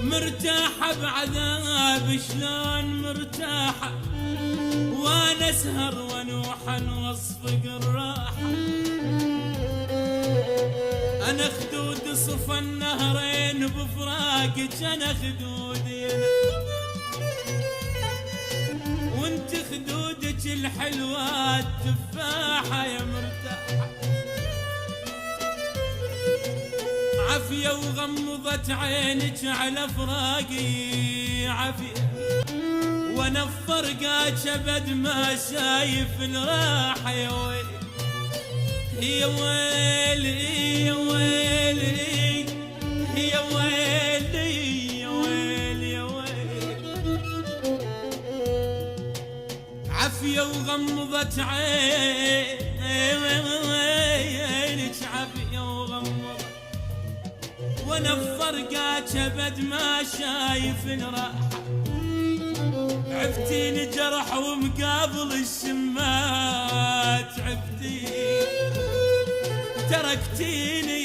مرتاحة بعذاب شلون مرتاحة، وانا اسهر ونوحا واصفق الراحة. انا خدود صفى النهرين بفراقك، انا خدودي وانت خدودك الحلوة التفاحة يا مرتاحة. عافية وغمضت عينك على فراقي عافية، وانا بفرقاك ابد ما شايف الراحة. يا ويلي يا ويلي يا ويلي يا ويلي يا ويلي يا ويلي. عافية وغمضت عينك عافية وغمضت، وانا بفرقاك ابد ما شايف الراحة. عفتيني جرح ومقابل الشمات، عفتيني تركتيني